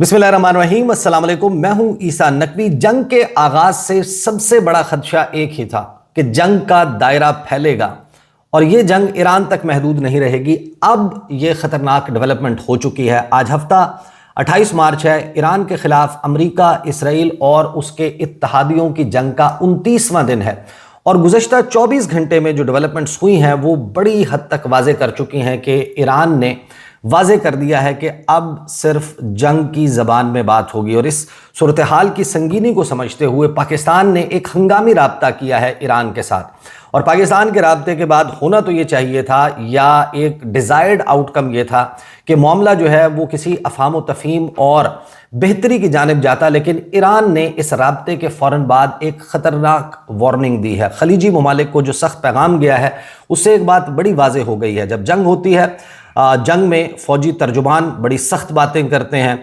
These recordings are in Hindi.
बिस्मिल्लाहिर्रहमानिर्रहीम, अस्सलाम वालेकुम। मैं हूं ईसा नकवी। जंग के आगाज से सबसे बड़ा खदशा एक ही था कि जंग का दायरा फैलेगा और यह जंग ईरान तक महदूद नहीं रहेगी। अब यह खतरनाक डेवलपमेंट हो चुकी है। आज हफ्ता 28 मार्च है। ईरान के खिलाफ अमेरिका, इसराइल और उसके इत्तहादियों की जंग का 29वां दिन है और गुज़श्ता 24 घंटे में जो डेवलपमेंट्स हुई हैं वो बड़ी हद तक वाज़े कर चुकी हैं कि ईरान ने वाज़े कर दिया है कि अब सिर्फ जंग की ज़बान में बात होगी। और इस सूरत हाल की संगीनी को समझते हुए पाकिस्तान ने एक हंगामी राब्ता किया है ईरान के साथ। और पाकिस्तान के राब्ते के बाद होना तो ये चाहिए था, या एक डिज़ायर्ड आउटकम ये था कि मामला जो है वो किसी अफ़हाम व तफ़हीम और बेहतरी की जानिब जाता, लेकिन ईरान ने इस राब्ते के फ़ौरन बाद एक ख़तरनाक वार्निंग दी है। खलीजी ममालिक को जो सख्त पैगाम गया है उससे एक बात बड़ी वाज़े हो गई है। जब जंग होती है, जंग में फ़ौजी तर्जुमान बड़ी सख्त बातें करते हैं,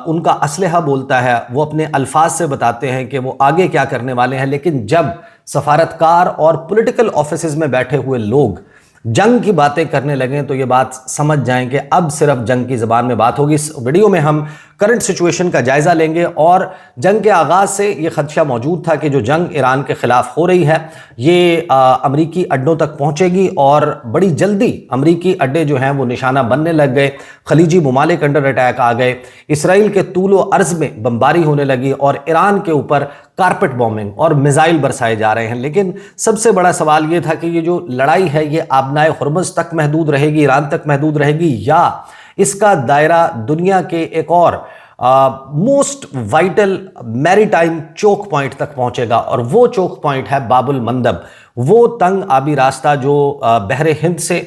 उनका असलहा बोलता है, वो अपने अल्फाज से बताते हैं कि वो आगे क्या करने वाले हैं। लेकिन जब सफारतकार और पॉलिटिकल ऑफिसेज में बैठे हुए लोग जंग की बातें करने लगे तो ये बात समझ जाएं कि अब सिर्फ जंग की ज़बान में बात होगी। इस वीडियो में हम करंट सिचुएशन का जायज़ा लेंगे और जंग के आगाज़ से ये खदशा मौजूद था कि जो जंग ईरान के ख़िलाफ़ हो रही है ये अमरीकी अड्डों तक पहुँचेगी और बड़ी जल्दी अमरीकी अड्डे जो हैं वो निशाना बनने लग गए। खलीजी ममालिक अंडर अटैक आ गए, इसराइल के तूलो अर्ज़ में बमबारी होने लगी और ईरान के ऊपर कारपेट बॉम्बिंग और मिसाइल बरसाए जा रहे हैं। लेकिन सबसे बड़ा सवाल ये था कि ये जो लड़ाई है ये आबनाए हुर्मुज़ तक महदूद रहेगी, ईरान तक महदूद रहेगी, या इसका दायरा दुनिया के एक और most vital maritime choke point तक पहुंचेगा। और वो चोक पॉइंट है बाबुल मंदब, वो तंग आबी रास्ता जो बहरे हिंद से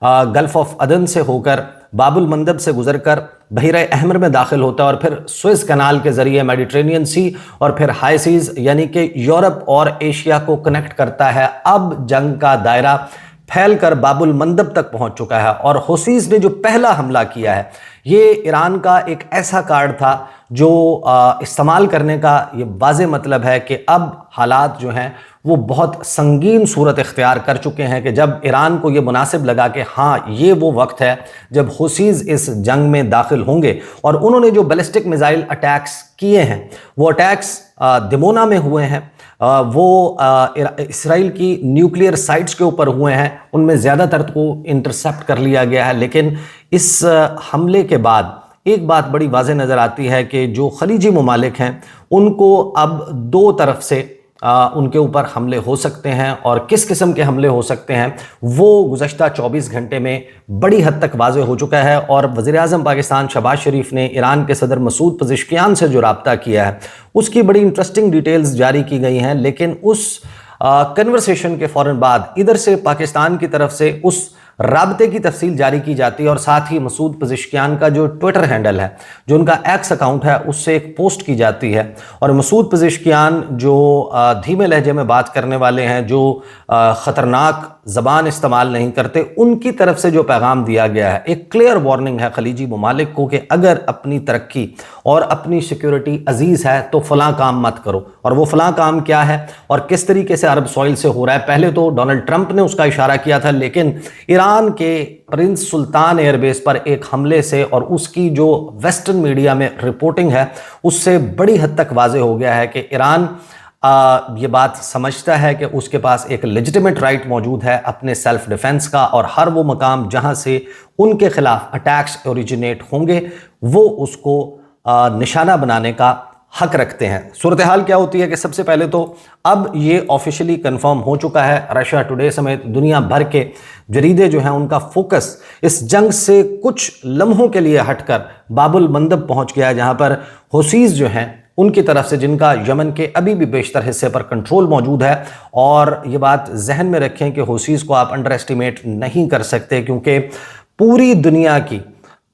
गल्फ ऑफ अदन से होकर बाबुल मंदब से गुजरकर बहरे अहमर में दाखिल होता है और फिर सुएज कनाल के जरिए मेडिटेरेनियन सी और फिर हाई सीज यानी कि यूरोप और एशिया को कनेक्ट करता है। अब जंग का दायरा फैलकर बाबुल मंदब तक पहुंच चुका है और हुसीज ने जो पहला हमला किया है ये ईरान का एक ऐसा कार्ड था जो इस्तेमाल करने का ये वाज़े मतलब है कि अब हालात जो हैं वो बहुत संगीन सूरत इख्तियार कर चुके हैं कि जब ईरान को ये मुनासिब लगा कि हाँ ये वो वक्त है जब हुसीज इस जंग में दाखिल होंगे। और उन्होंने जो बैलिस्टिक मिसाइल अटैक्स किए हैं वो अटैक्स दिमोना में हुए हैं, वो इसराइल की न्यूक्लियर साइट्स के ऊपर हुए हैं, उनमें ज़्यादातर को इंटरसेप्ट कर लिया गया है। लेकिन इस हमले के बाद एक बात बड़ी वाज़े नज़र आती है कि जो खलीजी ममालिक हैं उनको अब दो तरफ से उनके ऊपर हमले हो सकते हैं और किस किस्म के हमले हो सकते हैं वो गुज़श्ता 24 घंटे में बड़ी हद तक वाज़े हो चुका है। और वज़ीर-ए-आज़म पाकिस्तान शहबाज शरीफ ने ईरान के सदर मसूद पज़ेश्कियान से जो राब्ता किया है उसकी बड़ी इंटरेस्टिंग डिटेल्स जारी की गई हैं। लेकिन उस कन्वर्सेशन के फ़ौरन बाद इधर से पाकिस्तान की तरफ से उस राब्ते की तफसील जारी की जाती है और साथ ही मसूद पज़ेश्कियान का जो ट्विटर हैंडल है, जो उनका एक्स अकाउंट है, उससे एक पोस्ट की जाती है। और मसूद पज़ेश्कियान जो धीमे लहजे में बात करने वाले हैं, जो ख़तरनाक ज़बान इस्तेमाल नहीं करते, उनकी तरफ से जो पैगाम दिया गया है एक क्लियर वार्निंग है खलीजी ममालिक को कि अगर अपनी तरक्की और अपनी सिक्योरिटी अजीज़ है तो फ़लाँ काम मत करो। और वो फ़लाँ काम क्या है और किस तरीके से अरब सॉइल से हो रहा है, पहले तो डोनाल्ड ट्रंप ने उसका इशारा किया था, लेकिन ईरान के प्रिंस सुल्तान एयरबेस पर एक हमले से और उसकी जो वेस्टर्न मीडिया में रिपोर्टिंग है उससे बड़ी हद तक वाज़े हो गया है कि ईरान ये बात समझता है कि उसके पास एक लेजिटिमेट राइट मौजूद है अपने सेल्फ डिफेंस का, और हर वो मकाम जहां से उनके खिलाफ अटैक्स ओरिजिनेट होंगे वो उसको निशाना बनाने का हक रखते हैं। सूरत हाल क्या होती है कि सबसे पहले तो अब ये ऑफिशियली कंफर्म हो चुका है, रशिया टुडे समेत दुनिया भर के जरीदे जो हैं उनका फोकस इस जंग से कुछ लम्हों के लिए हटकर बाबुल मंदब पहुंच गया है, जहां पर हुसीज जो हैं उनकी तरफ से, जिनका यमन के अभी भी बेशतर हिस्से पर कंट्रोल मौजूद है। और ये बात जहन में रखें कि हुसीज को आप अंडर एस्टिमेट नहीं कर सकते, क्योंकि पूरी दुनिया की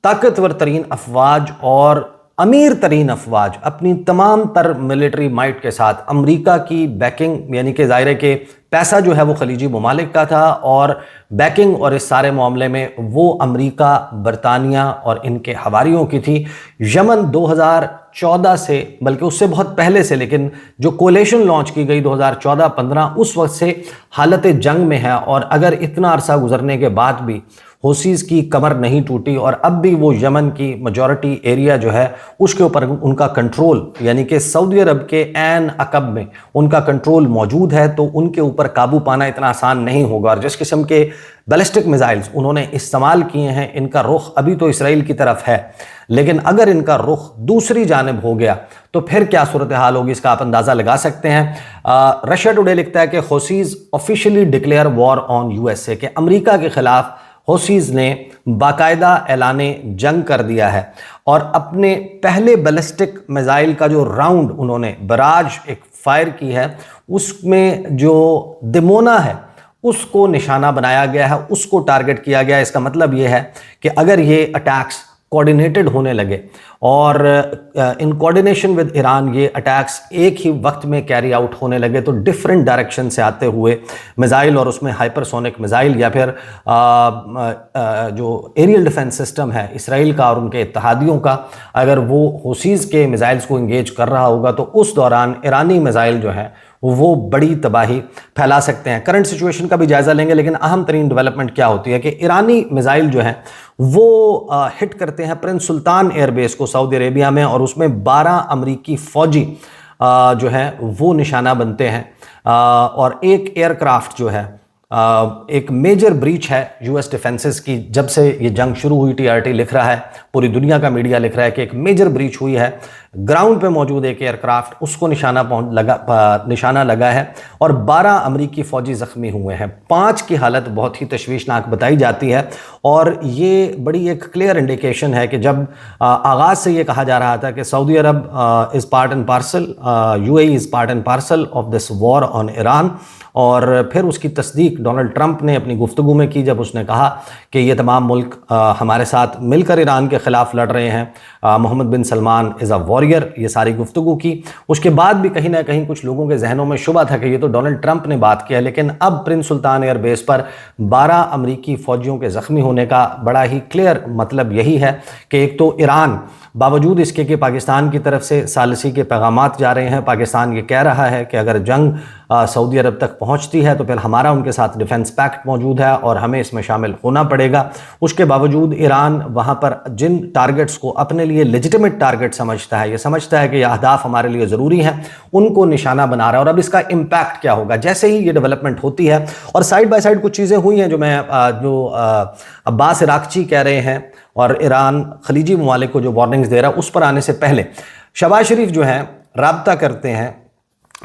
ताकतवर तरीन अफवाज और अमीर तरीन अफवाज अपनी तमाम तर मिलिट्री माइट के साथ अमेरिका की बैकिंग, यानी कि ज़ाहिर है कि पैसा जो है वो खलीजी ममालिक का था और बैकिंग और इस सारे मामले में वो अमेरिका, बरतानिया और इनके हवारियों की थी। यमन 2014 से, बल्कि उससे बहुत पहले से, लेकिन जो कोलेशन लॉन्च की गई 2014-15 उस वक्त से हालत जंग में है। और अगर इतना अरसा गुजरने के बाद भी होसीज की कमर नहीं टूटी और अब भी वो यमन की मेजॉरिटी एरिया जो है उसके ऊपर उनका कंट्रोल, यानी कि सऊदी अरब के ऐन अकब में उनका कंट्रोल मौजूद है, तो उनके ऊपर काबू पाना इतना आसान नहीं होगा। और जिस किस्म के बैलिस्टिक मिसाइल्स उन्होंने इस्तेमाल किए हैं, इनका रुख अभी तो इसराइल की तरफ है, लेकिन अगर इनका रुख दूसरी जानिब हो गया तो फिर क्या सूरत हाल होगी, इसका आप अंदाजा लगा सकते हैं। रशिया टुडे लिखता है कि Houthis officially declare war on USA, के अमेरिका के खिलाफ होसीज ने बाकायदा ऐलाने जंग कर दिया है और अपने पहले बैलिस्टिक मिसाइल का जो राउंड उन्होंने बराज एक फायर की है, उसमें जो दिमोना है उसको निशाना बनाया गया है, उसको टारगेट किया गया है। इसका मतलब यह है कि अगर ये अटैक्स कोऑर्डिनेटेड होने लगे और इन कोऑर्डिनेशन विद ईरान ये अटैक्स एक ही वक्त में कैरी आउट होने लगे, तो डिफरेंट डायरेक्शन से आते हुए मिसाइल और उसमें हाइपरसोनिक मिसाइल या फिर जो एरियल डिफेंस सिस्टम है इसराइल का और उनके इत्तेहादियों का, अगर वो होसीज के मिसाइल्स को इंगेज कर रहा होगा तो उस दौरान ईरानी मिसाइल जो है वो बड़ी तबाही फैला सकते हैं। करंट सिचुएशन का भी जायजा लेंगे, लेकिन अहम तरीन डेवलपमेंट क्या होती है कि ईरानी मिसाइल जो है वो हिट करते हैं प्रिंस सुल्तान एयरबेस को सऊदी अरेबिया में, और उसमें 12 अमरीकी फौजी जो हैं वो निशाना बनते हैं। और एक एयरक्राफ्ट जो है, एक मेजर ब्रीच है यूएस डिफेंसेस की, जब से ये जंग शुरू हुई, टीआरटी लिख रहा है, पूरी दुनिया का मीडिया लिख रहा है कि एक मेजर ब्रीच हुई है। ग्राउंड पे मौजूद एक एयरक्राफ्ट, उसको निशाना लगा है और 12 अमरीकी फौजी जख्मी हुए हैं। 5 की हालत बहुत ही तशवीशनाक बताई जाती है और ये बड़ी एक क्लियर इंडिकेशन है कि जब आगाज़ से ये कहा जा रहा था कि Saudi Arab is part and parcel, UAE is part and parcel of this war on Iran, और फिर उसकी तस्दीक डोनाल्ड ट्रंप ने अपनी गुफ्तगू में की जब उसने कहा कि ये तमाम मुल्क हमारे साथ मिलकर ईरान के ख़िलाफ़ लड़ रहे हैं, मोहम्मद बिन सलमान इज़ अ वॉरियर, ये सारी गुफ्तगू की। उसके बाद भी कहीं ना कहीं कुछ लोगों के जहनों में शुबा था कि ये तो डोनाल्ड ट्रंप ने बात किया, लेकिन अब प्रिंस सुल्तान एयरबेस पर 12 अमरीकी फ़ौजियों के ज़ख्मी होने का बड़ा ही क्लियर मतलब यही है कि एक तो ईरान, बावजूद इसके कि पाकिस्तान की तरफ से सालिसी के पैगामात जा रहे हैं, पाकिस्तान ये कह रहा है कि अगर जंग सऊदी अरब तक पहुंचती है तो फिर हमारा उनके साथ डिफेंस पैक्ट मौजूद है और हमें इसमें शामिल होना पड़ेगा। उसके बावजूद ईरान वहां पर जिन टारगेट्स को अपने लिए लेजिटिमेट टारगेट समझता है, ये समझता है कि ये अहदाफ हमारे लिए ज़रूरी हैं, उनको निशाना बना रहा है। और अब इसका इम्पैक्ट क्या होगा जैसे ही ये डेवलपमेंट होती है। और साइड बाय साइड कुछ चीज़ें हुई हैं जो अब्बास इराक़ची कह रहे हैं और ईरान खलीजी ममालिक को जो वार्निंग्स दे रहा है, उस पर आने से पहले शहबाज शरीफ जो हैं राब्ता करते हैं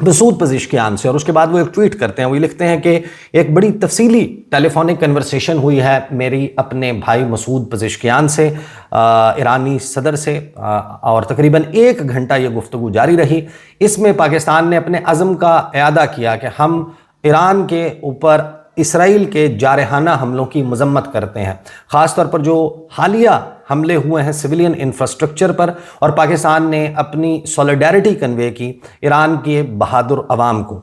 मसूद पज़ेश्कियान से, और उसके बाद वो एक ट्वीट करते हैं। वो लिखते हैं कि एक बड़ी तफसीली टेलीफोनिक कन्वर्सेशन हुई है मेरी अपने भाई मसूद पज़ेश्कियान से, ईरानी सदर से, और तकरीबन 1 घंटा ये गुफ्तगू जारी रही। इसमें पाकिस्तान ने अपने अज़म का इयादा किया कि हम ईरान के ऊपर इसराइल के जारहाना हमलों की मजम्मत करते हैं, ख़ासतौर पर जो हालिया हमले हुए हैं सिविलियन इंफ्रास्ट्रक्चर पर, और पाकिस्तान ने अपनी सॉलिडारिटी कन्वे की ईरान के बहादुर अवाम को।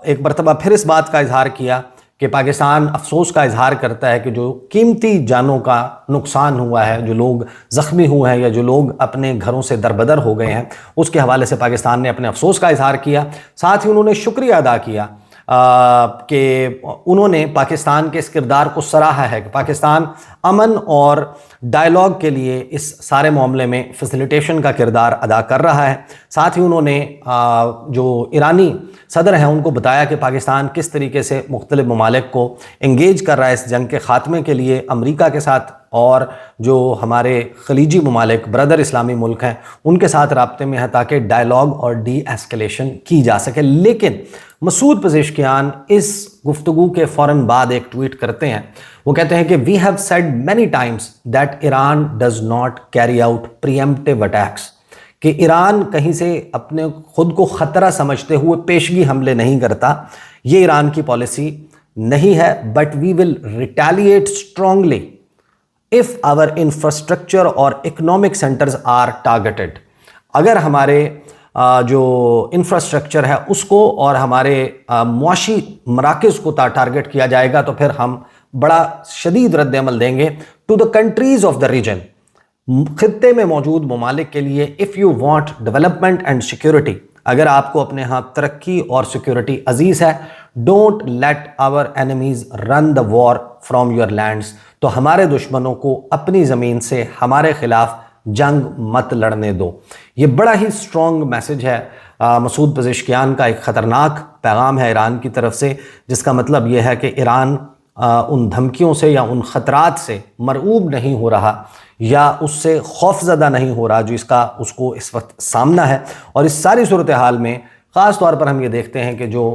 एक मरतबा फिर इस बात का इजहार किया कि पाकिस्तान अफसोस का इजहार करता है कि जो कीमती जानों का नुकसान हुआ है, जो लोग ज़ख्मी हुए हैं या जो लोग अपने घरों से दरबदर हो गए हैं, उसके हवाले से पाकिस्तान ने अपने अफसोस का इजहार किया। साथ ही उन्होंने शुक्रिया अदा किया कि उन्होंने पाकिस्तान के इस किरदार को सराहा है कि पाकिस्तान अमन और डायलॉग के लिए इस सारे मामले में फैसिलिटेशन का किरदार अदा कर रहा है। साथ ही उन्होंने जो ईरानी सदर हैं उनको बताया कि पाकिस्तान किस तरीके से मुख्तलिफ ममालिक को इंगेज कर रहा है इस जंग के ख़ात्मे के लिए अमरीका के साथ, और जो हमारे खलीजी ममालिक ब्रदर इस्लामी मुल्क हैं उनके साथ राब्ते में है ताकि डायलॉग और डी एस्केलेशन की जा सके। लेकिन मसूद पज़ेश्कियान इस गुफ्तगू के फ़ौरन बाद एक ट्वीट करते हैं। वो कहते हैं कि we have said many times that Iran does not carry out preemptive attacks, कि ईरान कहीं से अपने खुद को ख़तरा समझते हुए पेशगी हमले नहीं करता, ये ईरान की पॉलिसी नहीं है। But we will retaliate strongly if our infrastructure और इकोनॉमिक सेंटर्स आर टारगेटेड। अगर हमारे जो इंफ्रास्ट्रक्चर है उसको और हमारे मुआशी मराकज़ को टारगेट किया जाएगा तो फिर हम बड़ा शदीद रद्द अमल देंगे to the countries of the region, खित्ते में मौजूद ममालिक के लिए। If you want development and security, अगर आपको अपने यहाँ तरक्की और सिक्योरिटी अजीज़ है, don't let our enemies run the war from your lands. तो हमारे दुश्मनों को अपनी ज़मीन से हमारे खिलाफ जंग मत लड़ने दो। ये बड़ा ही स्ट्रॉन्ग मैसेज है मसूद पेज़ेश्कियान का, एक ख़तरनाक पैगाम है ईरान की तरफ से, जिसका मतलब यह है कि ईरान उन धमकियों से या उन ख़तरात से मरऊब नहीं हो रहा या उससे खौफज़दा नहीं हो रहा जो इसका उसको इस वक्त सामना है। और इस सारी सूरत हाल में ख़ास तौर पर हम ये देखते हैं कि जो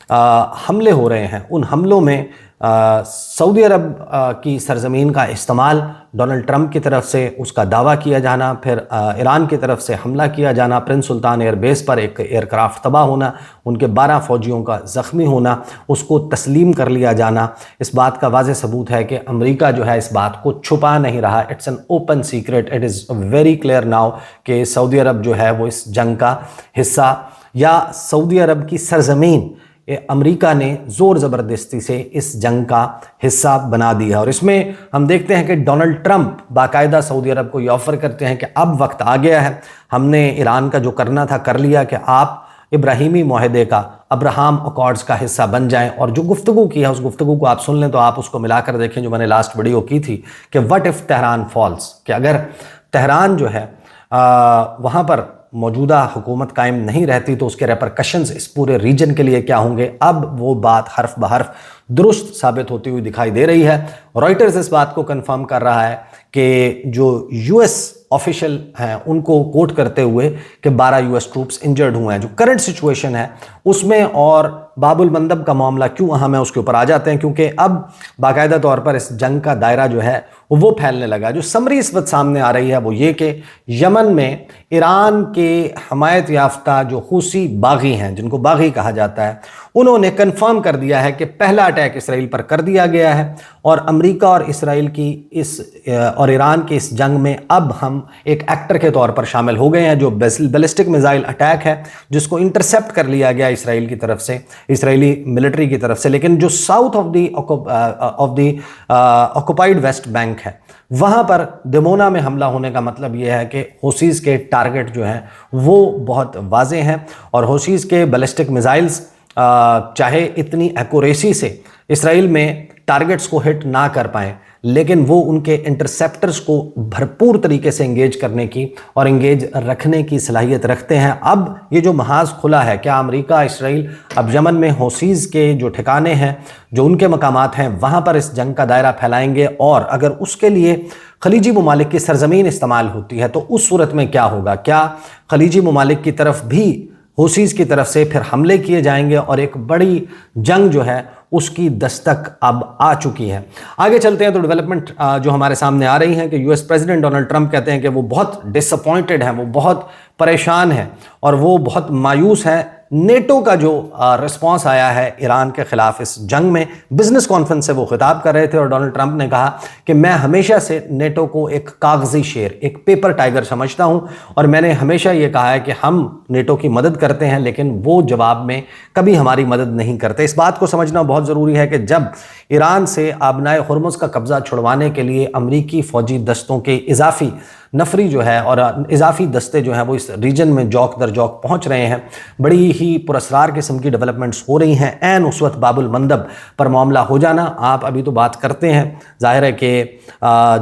हमले हो रहे हैं, उन हमलों में सऊदी अरब की सरजमीन का इस्तेमाल, डोनाल्ड ट्रंप की तरफ से उसका दावा किया जाना, फिर ईरान की तरफ से हमला किया जाना, प्रिंस सुल्तान एयरबेस पर एक एयरक्राफ्ट तबाह होना, उनके 12 फ़ौजियों का ज़ख्मी होना, उसको तस्लीम कर लिया जाना, इस बात का वाज़ेह सबूत है कि अमेरिका जो है इस बात को छुपा नहीं रहा। It's an open secret, it is very clear now कि सऊदी अरब जो है वो इस जंग का हिस्सा, या सऊदी अरब की सरजमीन अमेरिका ने ज़ोर ज़बरदस्ती से इस जंग का हिस्सा बना दिया। और इसमें हम देखते हैं कि डोनाल्ड ट्रंप बाकायदा सऊदी अरब को ये ऑफ़र करते हैं कि अब वक्त आ गया है, हमने ईरान का जो करना था कर लिया, कि आप इब्राहिमी मुआहदे का, अब्राहम अकॉर्ड्स का हिस्सा बन जाएं। और जो गुफ्तगू की है उस गुफ्तगू को आप सुन लें तो आप उसको मिलाकर देखें जो मैंने लास्ट वीडियो की थी कि व्हाट इफ़ तेहरान फॉल्स, कि अगर तेहरान जो है वहाँ पर मौजूदा हुकूमत कायम नहीं रहती तो उसके रेपरकशंस इस पूरे रीजन के लिए क्या होंगे। अब वो बात हर्फ बहर्फ दुरुस्त साबित होती हुई दिखाई दे रही है। रॉयटर्स इस बात को कंफर्म कर रहा है कि जो यूएस ऑफिशियल हैं उनको कोट करते हुए कि 12 यूएस ट्रूप्स इंजर्ड हुए हैं। जो करंट सिचुएशन है उसमें, और बाबुल मंदब का मामला क्यों अहम है उसके ऊपर आ जाते हैं, क्योंकि अब बाकायदा तौर पर इस जंग का दायरा जो है वो फैलने लगा। जो समरी इस वक्त सामने आ रही है वो ये कि यमन में ईरान के हमायत याफ्ता जो हूसी बागी हैं, जिनको बागी कहा जाता है, उन्होंने कंफर्म कर दिया है कि पहला अटैक इसराइल पर कर दिया गया है और अमेरिका और इसराइल की और ईरान की इस जंग में अब हम एक एक्टर के तौर पर शामिल हो गए हैं। जो बैलिस्टिक मिसाइल अटैक है जिसको इंटरसेप्ट कर लिया गया इसराइल की तरफ से, इसराइली मिलिट्री की तरफ से, लेकिन जो south of the occupied West Bank है वहाँ पर दिमोना में हमला होने का मतलब यह है कि हौसीज़ के टारगेट जो हैं वो बहुत वाज़े हैं। और हौसीज़ के बैलिस्टिक मिसाइल्स चाहे इतनी एक्यूरेसी से इसराइल में टारगेट्स को हिट ना कर पाएँ, लेकिन वो उनके इंटरसेप्टर्स को भरपूर तरीके से इंगेज करने की और इंगेज रखने की सलाहियत रखते हैं। अब ये जो महाज खुला है, क्या अमेरिका इसराइल अब यमन में हौसीज़ के जो ठिकाने हैं, जो उनके मकामात हैं, वहाँ पर इस जंग का दायरा फैलाएंगे? और अगर उसके लिए खलीजी ममालिक की सरजमीन इस्तेमाल होती है तो उस सूरत में क्या होगा? क्या खलीजी ममालिक की तरफ भी हूसीज़ की तरफ से फिर हमले किए जाएंगे और एक बड़ी जंग जो है उसकी दस्तक अब आ चुकी है? आगे चलते हैं तो डेवलपमेंट जो हमारे सामने आ रही हैं कि यूएस प्रेसिडेंट डोनाल्ड ट्रंप कहते हैं कि वो बहुत डिसअपॉइंटेड हैं, वो बहुत परेशान हैं और वो बहुत मायूस हैं नेटो का जो रिस्पांस आया है ईरान के खिलाफ इस जंग में। बिजनेस कॉन्फ्रेंस से वो खिताब कर रहे थे और डोनाल्ड ट्रंप ने कहा कि मैं हमेशा से नेटो को एक कागजी शेर, एक पेपर टाइगर समझता हूं और मैंने हमेशा ये कहा है कि हम नेटो की मदद करते हैं लेकिन वो जवाब में कभी हमारी मदद नहीं करते। इस बात को समझना बहुत ज़रूरी है कि जब ईरान से आबनाए हुर्मुज़ का कब्ज़ा छुड़वाने के लिए अमरीकी फ़ौजी दस्तों के इजाफी नफरी जो है और इजाफी दस्ते जो हैं वो इस रीजन में जौक दर जौक पहुंच रहे हैं, बड़ी ही पुरस्रार किस्म की डेवलपमेंट्स हो रही हैं। ऐन उस वक्त बाबुल मंदब पर मामला हो जाना, आप अभी तो बात करते हैं, जाहिर है कि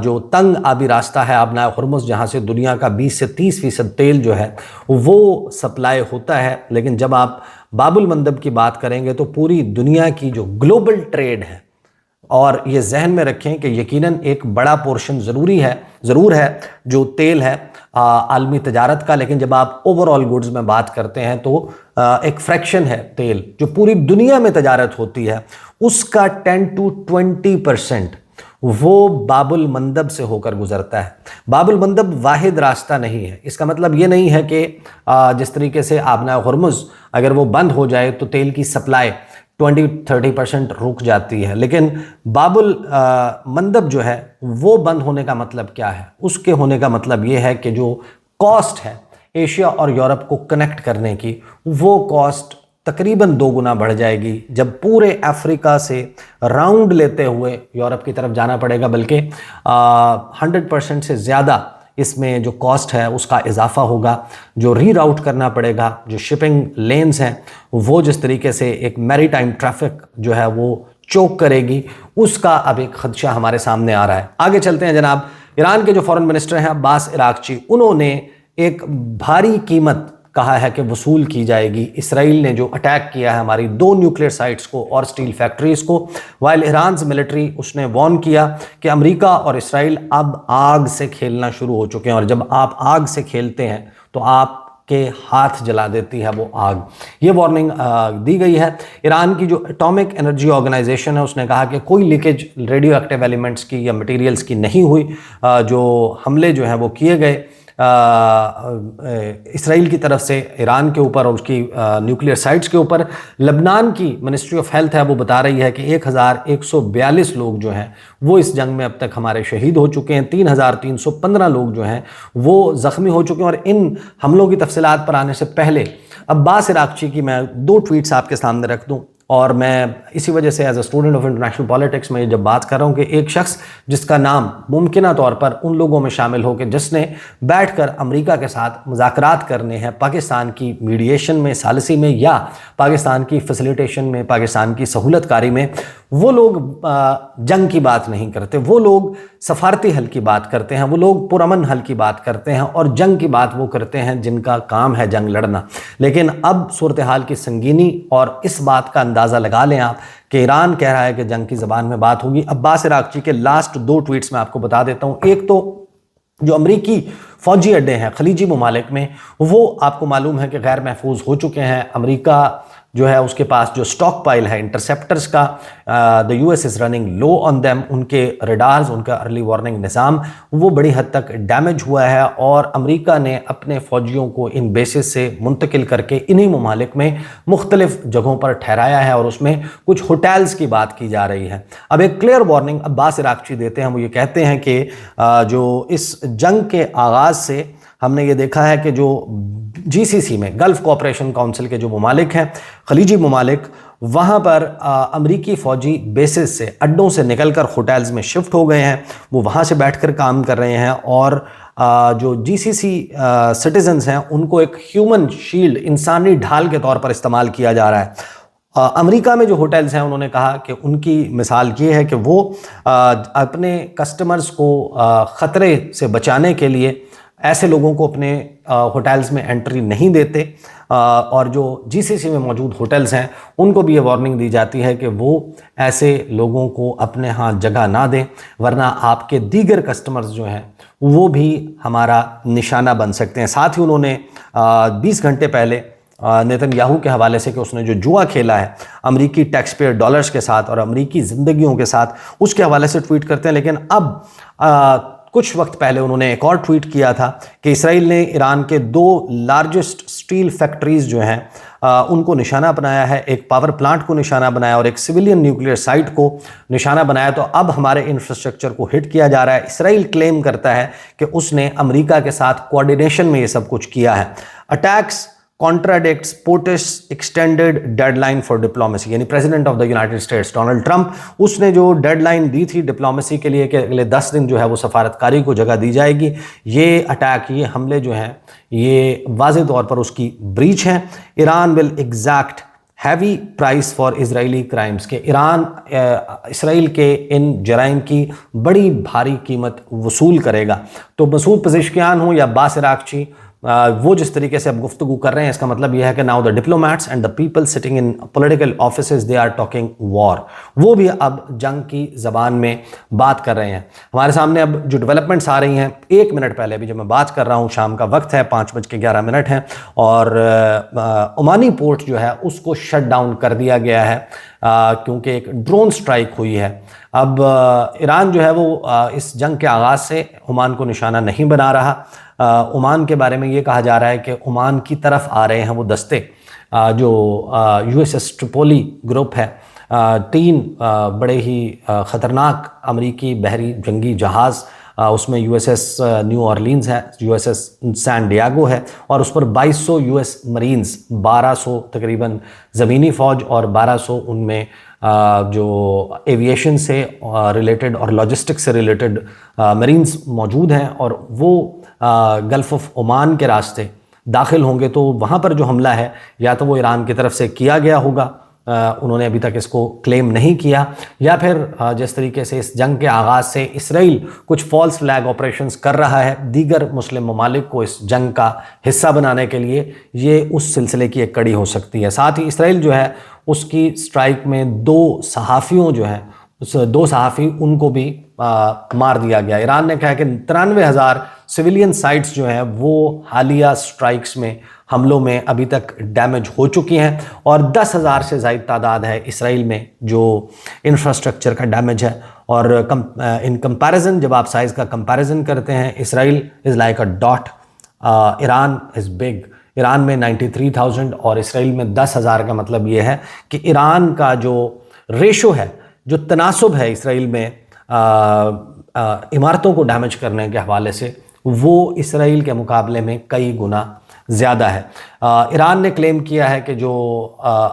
जो तंग आबी रास्ता है आबनाए हुर्मुज़, जहाँ से दुनिया का 20 से 30% तेल जो है वो सप्लाई होता है, लेकिन जब आप बाबुल मंदब की बात करेंगे तो पूरी दुनिया की जो ग्लोबल ट्रेड है, और ये जहन में रखें कि यकीनन एक बड़ा पोर्शन ज़रूर है जो तेल है आलमी तजारत का, लेकिन जब आप ओवरऑल गुड्स में बात करते हैं तो एक फ्रैक्शन है तेल जो पूरी दुनिया में तजारत होती है उसका 10 to 20% वो बाबुल मंदब से होकर गुजरता है। बाबुल मंदब वाहिद रास्ता नहीं है। इसका मतलब ये नहीं है कि जिस तरीके से आबनाए हुर्मुज़ अगर वो बंद हो जाए तो तेल की सप्लाई 20-30% रुक जाती है, लेकिन बाबुल मंदब जो है वो बंद होने का मतलब क्या है? उसके होने का मतलब ये है कि जो कॉस्ट है एशिया और यूरोप को कनेक्ट करने की, वो कॉस्ट तकरीबन 2 गुना बढ़ जाएगी जब पूरे अफ्रीका से राउंड लेते हुए यूरोप की तरफ जाना पड़ेगा, बल्कि 100% से ज़्यादा इसमें जो कॉस्ट है उसका इजाफा होगा। जो रीराउट करना पड़ेगा, जो शिपिंग लेन्स हैं वो जिस तरीके से एक मैरीटाइम ट्रैफिक जो है वो चोक करेगी, उसका अब एक खदशा हमारे सामने आ रहा है। आगे चलते हैं जनाब। ईरान के जो फॉरेन मिनिस्टर हैं अब्बास इराक्ची, उन्होंने एक भारी कीमत कहा है कि वसूल की जाएगी इसराइल ने जो अटैक किया है हमारी 2 न्यूक्लियर साइट्स को और स्टील फैक्ट्रीज को। वाइल ईरान मिलिट्री, उसने वार्न किया कि अमेरिका और इसराइल अब आग से खेलना शुरू हो चुके हैं, और जब आप आग से खेलते हैं तो आप के हाथ जला देती है वो आग। ये वार्निंग दी गई है। ईरान की जो एटॉमिक एनर्जी ऑर्गेनाइजेशन है उसने कहा कि कोई लीकेज रेडियो एक्टिव एलिमेंट्स की या मटेरियल्स की नहीं हुई। जो हमले जो हैं वो किए गए इसराइल की तरफ से ईरान के ऊपर और उसकी न्यूक्लियर साइट्स के ऊपर। लबनान की मिनिस्ट्री ऑफ हेल्थ है वो बता रही है कि 1142 लोग जो हैं वो इस जंग में अब तक हमारे शहीद हो चुके हैं। 3315 लोग जो हैं वो ज़ख्मी हो चुके हैं। और इन हमलों की तफसीलात पर आने से पहले अब्बास इराक्ची की मैं 2 ट्वीट्स आपके सामने रख दूं, और मैं इसी वजह से as a student of international politics में जब बात कर रहा हूँ कि एक शख्स जिसका नाम मुमकिना तौर पर उन लोगों में शामिल हो कि जिसने बैठकर अमेरिका के साथ मुज़ाकरात करने हैं पाकिस्तान की मीडिएशन में, सालिसी में, या पाकिस्तान की फैसिलिटेशन में, पाकिस्तान की सहूलतकारी में, वो लोग जंग की बात नहीं करते, वो लोग सफारती हल की बात करते हैं, वो लोग पुरअमन हल की बात करते हैं, और जंग की बात वो करते हैं जिनका काम है जंग लड़ना। लेकिन अब सूरत हाल की संगीनी और इस बात का अंदाज़ा लगा लें आप कि ईरान कह रहा है कि जंग की ज़बान में बात होगी। अब्बास इराक्ची के लास्ट 2 ट्वीट्स में आपको बता देता हूँ। एक तो जो अमरीकी फौजी अड्डे हैं खलीजी ममालिक में, वो आपको मालूम है कि गैर महफूज हो चुके हैं। अमरीका जो है उसके पास जो स्टॉक पाइल है इंटरसेप्टर्स का, the US is running low on them. उनके रडार्स, उनका अर्ली वार्निंग निज़ाम वो बड़ी हद तक डैमेज हुआ है, और अमेरिका ने अपने फ़ौजियों को इन बेसिस से मुंतकिल करके इन्हीं ममालिक में मुख्तलिफ जगहों पर ठहराया है, और उसमें कुछ होटल्स की बात की जा रही है। अब एक क्लियर वार्निंग अब्बास इराक्ची देते हैं। वो ये कहते हैं कि जो इस जंग के आगाज़ से हमने ये देखा है कि जो जीसीसी में, गल्फ कोऑपरेशन काउंसिल के जो ममालिक हैं, खलीजी ममालिक, वहाँ पर अमरीकी फ़ौजी बेसिस से, अड्डों से निकलकर होटल्स में शिफ्ट हो गए हैं। वो वहाँ से बैठकर काम कर रहे हैं, और जो जीसीसी सिटीजन्स हैं उनको एक ह्यूमन शील्ड, इंसानी ढाल के तौर पर इस्तेमाल किया जा रहा है। अमेरिका में जो होटल्स हैं उन्होंने कहा कि उनकी मिसाल ये है कि वो अपने कस्टमर्स को ख़तरे से बचाने के लिए ऐसे लोगों को अपने होटल्स में एंट्री नहीं देते, और जो जीसीसी में मौजूद होटल्स हैं उनको भी ये वार्निंग दी जाती है कि वो ऐसे लोगों को अपने यहाँ जगह ना दें, वरना आपके दीगर कस्टमर्स जो हैं वो भी हमारा निशाना बन सकते हैं। साथ ही उन्होंने 20 घंटे पहले नेतन्याहू के हवाले से कि उसने जो जुआ खेला है अमरीकी टैक्स पेयर डॉलर्स के साथ और अमरीकी ज़िंदगियों के साथ, उसके हवाले से ट्वीट करते हैं। लेकिन अब कुछ वक्त पहले उन्होंने एक और ट्वीट किया था कि इसराइल ने ईरान के 2 लार्जेस्ट स्टील फैक्ट्रीज़ जो हैं उनको निशाना बनाया है, एक पावर प्लांट को निशाना बनाया और एक सिविलियन न्यूक्लियर साइट को निशाना बनाया। तो अब हमारे इंफ्रास्ट्रक्चर को हिट किया जा रहा है। इसराइल क्लेम करता है कि उसने अमेरिका के साथ कोऑर्डिनेशन में ये सब कुछ किया है। Attacks contradicts POTUS extended deadline for diplomacy, यानी president of the United states Donald Trump, उसने जो डेडलाइन दी थी डिप्लोमेसी के लिए कि अगले 10 दिन जो है वो सफारतकारी को जगह दी जाएगी, ये अटैक, ये हमले जो हैं ये वाज़ेह तौर पर उसकी ब्रीच हैं। Iran will exact heavy price for Israeli crimes, के ईरान इसराइल के इन जराइम की बड़ी भारी कीमत वसूल करेगा। तो मसूद पज़ेश्कियान हो या अब्बास इराक्ची, वो जिस तरीके से अब गुफ्तगू कर रहे हैं, इसका मतलब यह है कि now the diplomats and the people sitting in political offices they are talking war. वो भी अब जंग की ज़बान में बात कर रहे हैं। हमारे सामने अब जो डेवलपमेंट्स आ रही हैं, 1 मिनट पहले भी जब मैं बात कर रहा हूँ, शाम का वक्त है, 5:11 है, और ओमानी पोर्ट जो है उसको शट डाउन कर दिया गया है क्योंकि एक ड्रोन स्ट्राइक हुई है। अब ईरान जो है वो इस जंग के आगाज़ से ओमान को निशाना नहीं बना रहा। ओमान के बारे में ये कहा जा रहा है कि ओमान की तरफ आ रहे हैं वो दस्ते, जो यूएसएस ट्रिपोली ग्रुप है। 3 बड़े ही ख़तरनाक अमरीकी बहरी जंगी जहाज़, उसमें यूएसएस न्यू ऑरलीन्स है, यूएसएस सैन डियागो है, और उस पर 2200 यूएस मरीन्स, 1200 तकरीबन ज़मीनी फ़ौज और 1200 उनमें जो एविएशन से रिलेटेड और लॉजिस्टिक्स से रिलेटेड मरीन्स मौजूद हैं, और वो गल्फ़ ऑफ ओमान के रास्ते दाखिल होंगे। तो वहाँ पर जो हमला है या तो वो ईरान की तरफ से किया गया होगा उन्होंने अभी तक इसको क्लेम नहीं किया, या फिर जिस तरीके से इस जंग के आगाज़ से इसराइल कुछ फॉल्स फ्लैग ऑपरेशंस कर रहा है दीगर मुस्लिम ममालिक को इस जंग का हिस्सा बनाने के लिए, ये उस सिलसिले की एक कड़ी हो सकती है। साथ ही इसराइल जो है उसकी स्ट्राइक में 2 सहाफ़ियों जो हैं, उस 2 सहाफ़ी उनको भी मार दिया गया। ईरान ने कहा कि 93,000 सिविलियन साइट्स जो हैं वो हालिया स्ट्राइक्स में, हमलों में अभी तक डैमेज हो चुकी हैं, और 10,000 से ज़ायद तादाद है इसराइल में जो इंफ्रास्ट्रक्चर का डैमेज है। और इन कंपैरिजन, जब आप साइज़ का कंपैरिजन करते हैं, Israel is like a dot, Iran is big. Iran में 93,000 और इसराइल में 10,000 का मतलब ये है कि ईरान का जो रेशो है, जो तनासुब है इसराइल में इमारतों को डैमेज करने के हवाले से, वो इसराइल के मुकाबले में कई गुना ज़्यादा है। ईरान ने क्लेम किया है कि जो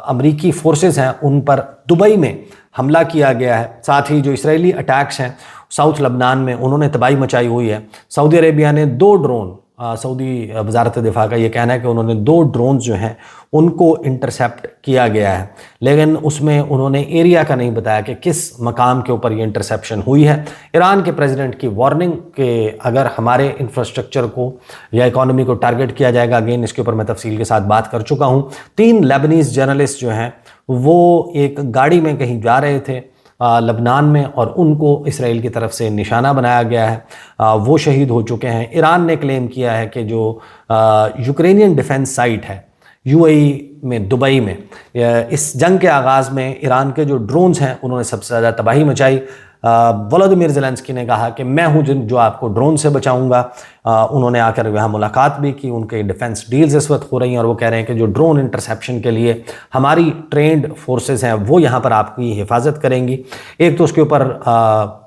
अमरीकी फोर्सेस हैं उन पर दुबई में हमला किया गया है। साथ ही जो इसराइली अटैक्स हैं साउथ लबनान में, उन्होंने तबाही मचाई हुई है। सऊदी अरेबिया ने 2 ड्रोन, सऊदी वजारत दिफा का ये कहना है कि उन्होंने 2 ड्रोन जो हैं उनको इंटरसेप्ट किया गया है, लेकिन उसमें उन्होंने एरिया का नहीं बताया कि किस मकाम के ऊपर ये इंटरसेप्शन हुई है। ईरान के प्रेसिडेंट की वार्निंग कि अगर हमारे इंफ्रास्ट्रक्चर को या इकॉनमी को टारगेट किया जाएगा, अगेन इसके ऊपर मैं तफसील के साथ बात कर चुका हूँ। 3 लेबनीज़ जर्नलिस्ट जो हैं वो एक गाड़ी में कहीं जा रहे थे लबनान में, और उनको इसराइल की तरफ से निशाना बनाया गया है, वो शहीद हो चुके हैं। ईरान ने क्लेम किया है कि जो यूक्रेनियन डिफेंस साइट है यूएई में, दुबई में, इस जंग के आगाज़ में ईरान के जो ड्रोन्स हैं उन्होंने सबसे ज़्यादा तबाही मचाई। वोलोदिमीर ज़ेलेंस्की ने कहा कि मैं हूं जो आपको ड्रोन से बचाऊंगा। उन्होंने आकर वहाँ मुलाकात भी की, उनके डिफेंस डील्स इस वक्त हो रही हैं, और वो कह रहे हैं कि जो ड्रोन इंटरसेप्शन के लिए हमारी ट्रेंड फोर्सेस हैं वो यहाँ पर आपकी हिफाजत करेंगी। एक तो उसके ऊपर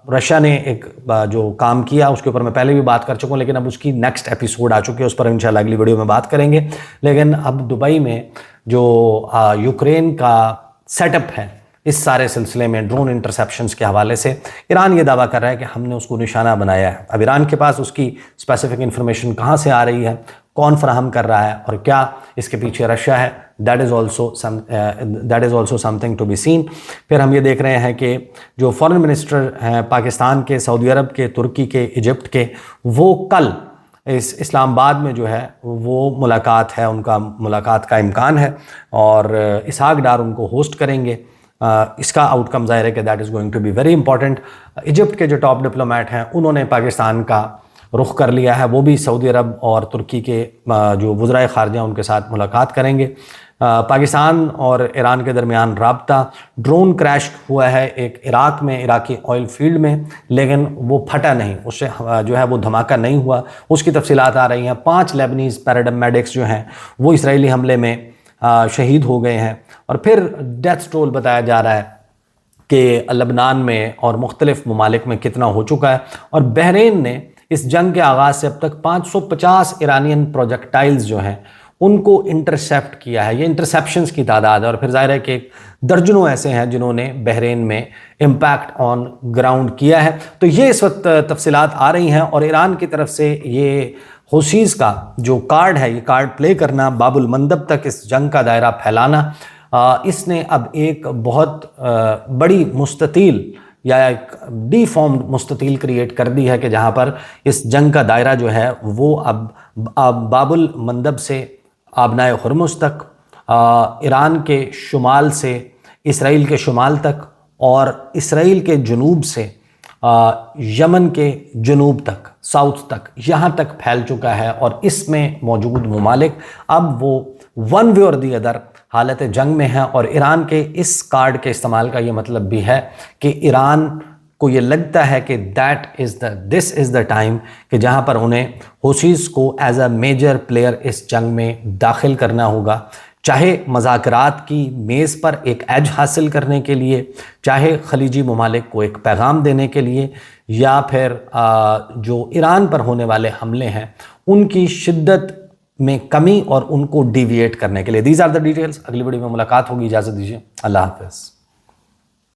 रशिया ने एक जो काम किया उसके ऊपर मैं पहले भी बात कर चुका हूँ, लेकिन अब उसकी नेक्स्ट एपिसोड आ चुकी है, उस पर इंशाल्लाह अगली वीडियो में बात करेंगे। लेकिन अब दुबई में जो यूक्रेन का सेटअप है, इस सारे सिलसिले में ड्रोन इंटरसेप्शंस के हवाले से ईरान ये दावा कर रहा है कि हमने उसको निशाना बनाया है। अब ईरान के पास उसकी स्पेसिफिक इन्फॉर्मेशन कहाँ से आ रही है, कौन फराहम कर रहा है, और क्या इसके पीछे रशिया है, that is also something to be seen. फिर हम ये देख रहे हैं कि जो फॉरेन मिनिस्टर हैं पाकिस्तान के, सऊदी अरब के, तुर्की के, इजिप्ट के, वो कल इस इस्लामाबाद में जो है वो मुलाकात है, उनका मुलाकात का इम्कान है, और इसहाक डार उनको होस्ट करेंगे। इसका आउटकम ज़ाहिर है कि that is going to be very important. Egypt के जो टॉप डिप्लोमेट हैं उन्होंने पाकिस्तान का रुख कर लिया है, वो भी सऊदी अरब और तुर्की के जो वज़राए ख़ारजा उनके साथ मुलाकात करेंगे। पाकिस्तान और ईरान के दरमियान राब्ता, ड्रोन क्रैश हुआ है एक इराक में, इराकी ऑयल फील्ड में, लेकिन वो फटा नहीं, उससे जो है वो धमाका नहीं हुआ, उसकी तफसीलात आ रही हैं। 5 लेबनीज़ पैरामेडिक्स जो हैं वो इसराइली हमले में शहीद हो गए हैं। और फिर डेथ टोल बताया जा रहा है कि लबनान में और मुख्तलिफ ममालिक में कितना हो चुका है। और बहरीन ने इस जंग के आगाज़ से अब तक 550 ईरानियन प्रोजेक्टाइल्स जो हैं उनको इंटरसेप्ट किया है। ये इंटरसेप्शंस की तादाद है, और फिर जाहिर है कि दर्जनों ऐसे हैं जिन्होंने बहरीन में इम्पैक्ट ऑन ग्राउंड किया है। तो ये इस वक्त तफसीलात आ रही हैं, और ईरान की तरफ से ये हुसीज़ का जो कार्ड है, ये कार्ड प्ले करना, बाबुल मंदब तक इस जंग का दायरा फैलाना, इसने अब एक बहुत बड़ी मुस्ततील या एक डीफॉर्म्ड मुस्ततील क्रिएट कर दी है कि जहाँ पर इस जंग का दायरा जो है वो अब बाबुल मंदब से आबनाए हुर्मुज़ तक, ईरान के शुमाल से इसराइल के शुमाल तक, और इसराइल के जनूब से यमन के जनूब तक, साउथ तक, यहाँ तक फैल चुका है। और इसमें मौजूद ममालिक अब वो वन वे और दी अदर हालत जंग में है। और ईरान के इस कार्ड के इस्तेमाल का ये मतलब भी है कि ईरान को ये लगता है कि दिस इज़ द टाइम कि जहाँ पर उन्हें हुसीज़ को एज अ मेजर प्लेयर इस जंग में दाखिल करना होगा, चाहे मज़ाकरात की मेज़ पर एक एज हासिल करने के लिए, चाहे खलीजी ममालिक को एक पैगाम देने के लिए, या फिर जो ईरान पर होने वाले हमले हैं उनकी शिद्दत में कमी और उनको डिविएट करने के लिए। These are the details. अगली वीडियो में मुलाकात होगी, इजाज़त दीजिए, अल्लाह हाफ़िज़।